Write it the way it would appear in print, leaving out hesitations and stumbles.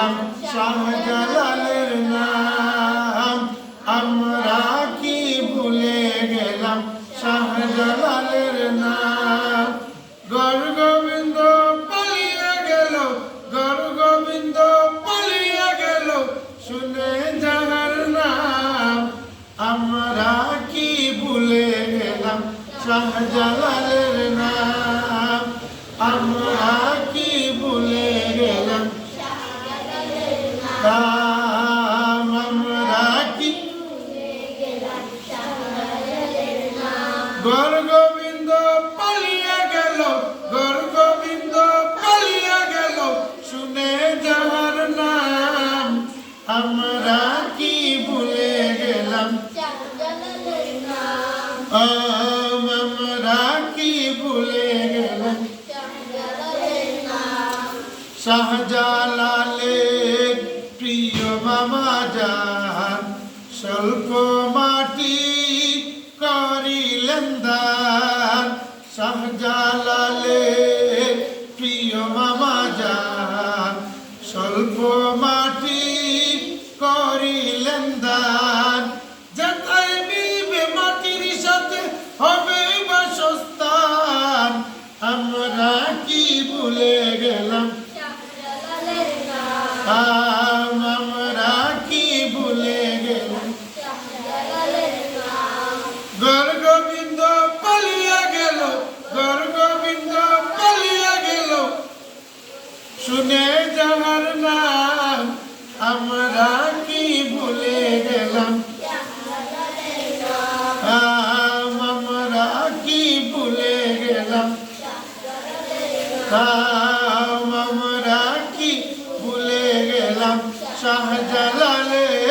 গেলাম শাহজালালের নাম, আমরা কি ভুলে গেলাম শাহজালালের নাম। গৌর গোবিন্দ পালিয়ে গেল, গৌর গোবিন্দ পালিয়ে গেল, শুনে যাহার নাম, আমরা কি ভুলে গেলাম শাহজালালের নাম, আমরা কি ভুলে গেলাম নাম, আমরা কি গৌর গোবিন্দ পালিয়ে গেল, গৌর গোবিন্দ পালিয়ে গেল, শুনে যাহার নাম, আমরা কি ভুলে গেলাম আমরা কি ভুলে গেলাম শাহজালালের প্রিয় মামা যান, স্বল্প মাটি করিলেন দান। শাহজালালের প্রিয় মামা যান, স্বল্প মাটি করিলেন দান। যেথায় মিলবে মাটির সাথে হবে বাসস্থান, আমরা কি ভুলে গেলাম আমরা কি ভুলে গেলাম গৌর গোবিন্দ পালিয়ে গেল, গৌর গোবিন্দ পালিয়ে গেল, শুনে যাহার নাম, আমরা কি ভুলে গেলাম আমরা কি ভুলে গেলাম আমরা কি ভুলে গেলাম শাহজালালের